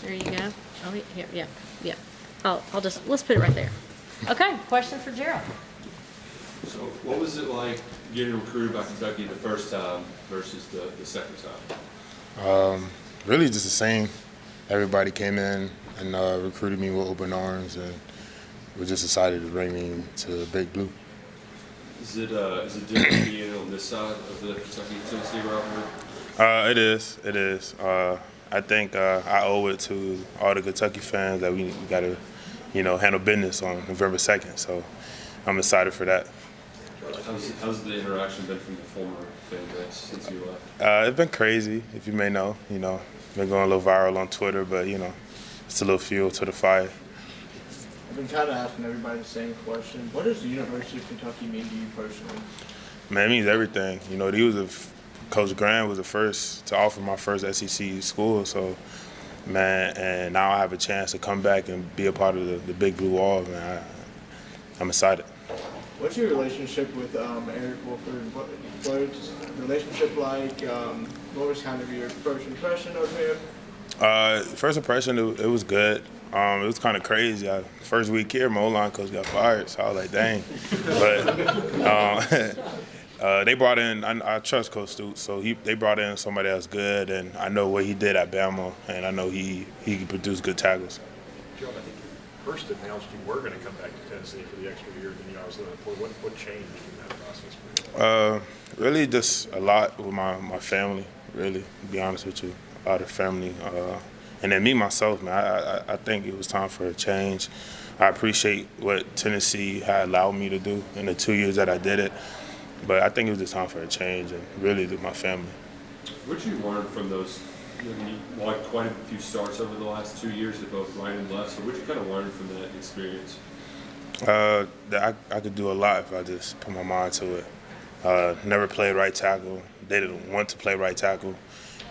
There you go. Oh, here, yeah, yeah. Let's put it right there. Okay, question for Gerald. So what was it like getting recruited by Kentucky the first time versus the second time? Really just the same. Everybody came in and recruited me with open arms, and we just decided to bring me to Big Blue. Is it different being on this side of the Kentucky-Tennessee rivalry? It is. It is. I think I owe it to all the Kentucky fans that we got to, handle business on November 2nd. So I'm excited for that. How's the interaction been from the former fan base since you left? It's been crazy, if you may know. Been going a little viral on Twitter, but it's a little fuel to the fire. I've been kind of asking everybody the same question. What does the University of Kentucky mean to you personally? Man, it means everything. Coach Grant was the first to offer my first SEC school, so man, and now I have a chance to come back and be a part of the Big Blue Wall, man. I'm excited. What's your relationship with Eric Wolford? What's the relationship like? What was kind of your first impression of him? First impression, it was good. It was kind of crazy. First week here, my O-line coach got fired, so I was like, dang. But they brought in, I trust Coach Stoops, so they brought in somebody else good, and I know what he did at Bama, and I know he can produce good tackles. Gerald, I think you first announced you were going to come back to Tennessee for the extra year than you obviously employed. What changed in that process for you? Really just a lot with my family, really, to be honest with you. A lot of family. And then me, myself, man, I think it was time for a change. I appreciate what Tennessee had allowed me to do in the 2 years that I did it. But I think it was just time for a change, and really with my family. What did you learn from those? You like quite a few starts over the last 2 years at both right and left. So what did you kind of learn from that experience? That I could do a lot if I just put my mind to it. Never played right tackle. They didn't want to play right tackle,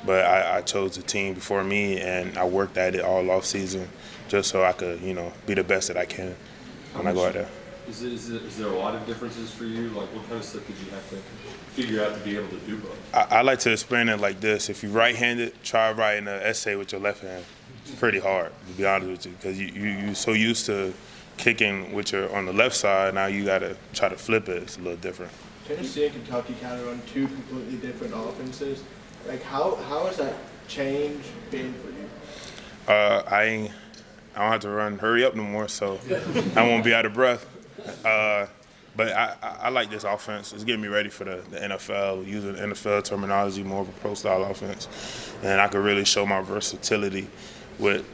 but I chose the team before me, and I worked at it all off season just so I could, be the best that I can when I go out there. Is there a lot of differences for you? Like, what kind of stuff did you have to figure out to be able to do both? I like to explain it like this. If you're right-handed, try writing an essay with your left hand. It's pretty hard, to be honest with you, because you're so used to kicking with your on the left side. Now you got to try to flip it. It's a little different. Tennessee and Kentucky kind of run two completely different offenses. Like, how has that change been for you? I don't have to run hurry up no more, so I won't be out of breath. But I like this offense. It's getting me ready for the NFL, using NFL terminology, more of a pro-style offense. And I could really show my versatility with,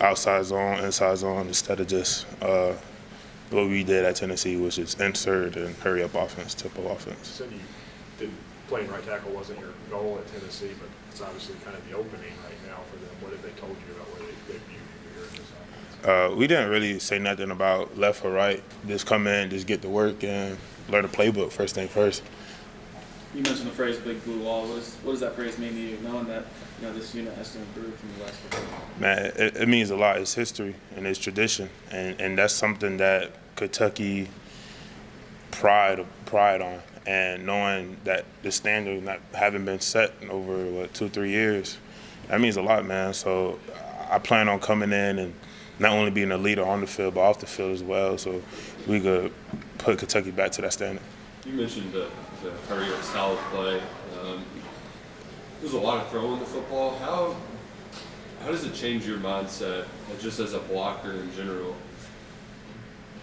outside zone, inside zone, instead of just what we did at Tennessee, which is insert and hurry-up offense, tempo offense. You said you didn't playing right tackle wasn't your goal at Tennessee, but it's obviously kind of the opening right now for them. What have they told you about where they view you here in this offense? We didn't really say nothing about left or right. Just come in, just get to work, and learn the playbook first thing first. You mentioned the phrase "Big Blue Wall." What does that phrase mean to you, knowing that this unit has to improve from the last couple of years? Man, it means a lot. It's history and it's tradition, and that's something that Kentucky pride on. And knowing that the standard not having been set in over 2-3 years, that means a lot, man. So I plan on coming in and not only being a leader on the field, but off the field as well, so we could put Kentucky back to that standard. You mentioned the hurry-up style of play. There's a lot of throwing the football. How does it change your mindset, just as a blocker in general,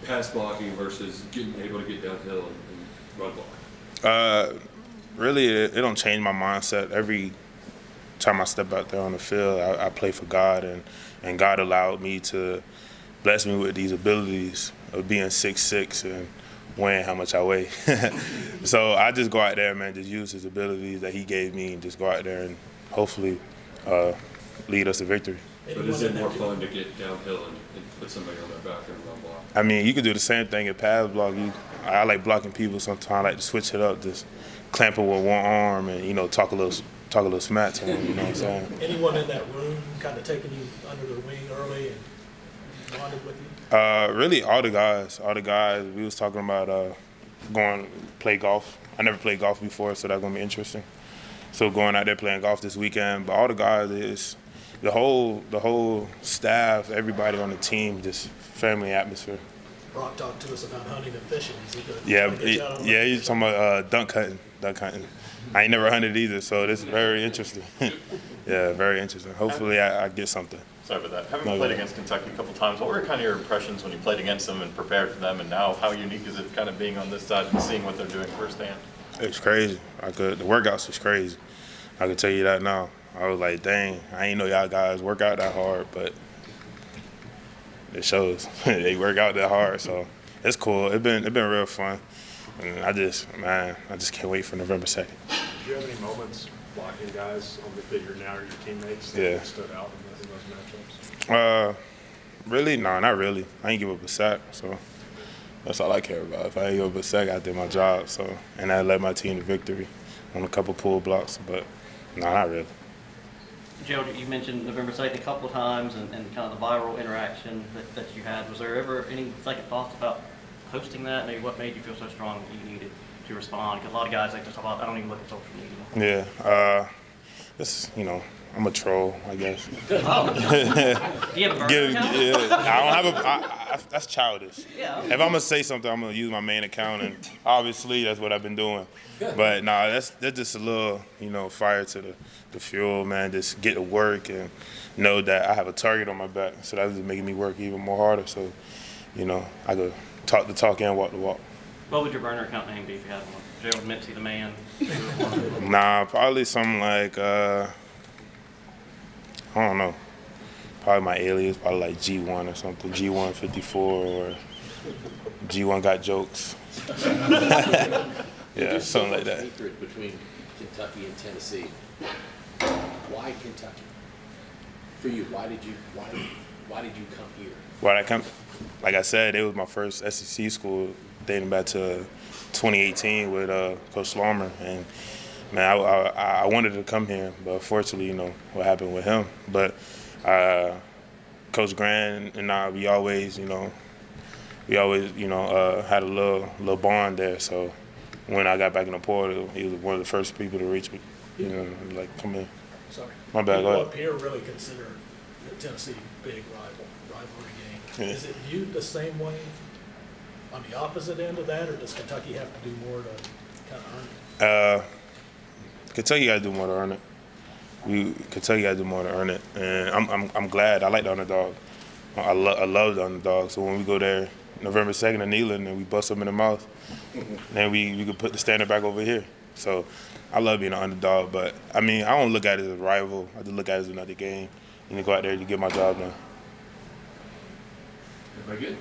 pass blocking versus being able to get downhill and run block? Really, it don't change my mindset. Every time I step out there on the field, I play for God, and God allowed me to bless me with these abilities of being 6'6" and weighing how much I weigh. So I just go out there, man, just use his abilities that he gave me and just go out there and hopefully lead us to victory. But is it more fun to get downhill and put somebody on their back and run block? I mean, you could do the same thing in pass block. I like blocking people sometimes. I like to switch it up, just clamp it with one arm and, talk a little smack to them, you know what I'm saying? Anyone in that room kind of taking you under the wing early and bonded with you? Really, all the guys. We was talking about going play golf. I never played golf before, so that's going to be interesting. So going out there playing golf this weekend. But all the guys, the whole staff, everybody on the team, just family atmosphere. Brock talked to us about hunting and fishing. Is he good? Yeah, Gonna get you out on yeah, that? he's talking about duck hunting. I ain't never hunted either, so this is very interesting. Yeah, very interesting. Hopefully I get something. Sorry about that. Having No, played no. against Kentucky a couple times, what were kind of your impressions when you played against them and prepared for them, and now how unique is it kind of being on this side and seeing what they're doing firsthand? It's crazy. The workouts was crazy. I can tell you that now. I was like, dang, I ain't know y'all guys work out that hard, but it shows. They work out that hard, so it's cool. It's been real fun, and I just can't wait for November 2nd. Did you have any moments blocking guys on that you're now your teammates that Yeah. stood out in those matchups? Really? No, not really. I ain't give up a sack, so that's all I care about. If I ain't give up a sack, I did my job. So, and I led my team to victory on a couple pull blocks, but no, not really. Gerald, you mentioned November 2nd a couple of times and kind of the viral interaction that you had. Was there ever any second thoughts about hosting that? Maybe what made you feel so strong that you needed to respond? Because a lot of guys, they just talk about, I don't even look at social media. Yeah. This, I'm a troll, I guess. Do you have a burner account? I don't have that's childish. Yeah. If I'm gonna say something, I'm gonna use my main account, and obviously that's what I've been doing. But nah, that's just a little, fire to the fuel, man. Just get to work and know that I have a target on my back. So that's just making me work even more harder. So, I could talk the talk and walk the walk. What would your burner account name be if you had one? Gerald, Mincey, the man. Nah, probably something like I don't know. Probably my alias, probably like G1 or something. G154 or G1 got jokes. Yeah, something like that. Hatred between Kentucky and Tennessee. Why Kentucky? For you, why did you come here? Why I come? Like I said, it was my first SEC school dating back to 2018 with Coach Slaughter, and man, I wanted to come here, but unfortunately, what happened with him. But Coach Grant and I, we always, had a little bond there. So when I got back in the portal, he was one of the first people to reach me, like, come in. Sorry. My bad, go People ahead. up here really consider Tennessee big rivalry game. Yeah. Is it viewed the same way on the opposite end of that, or does Kentucky have to do more to kind of earn it? Kentucky got to do more to earn it. Kentucky got to do more to earn it, and I'm glad. I like the underdog. I love the underdog. So when we go there November 2nd in Neyland and we bust them in the mouth, then we could put the standard back over here. So I love being an underdog, but I don't look at it as a rival. I just look at it as another game. Go out there, you get my job done. Very good.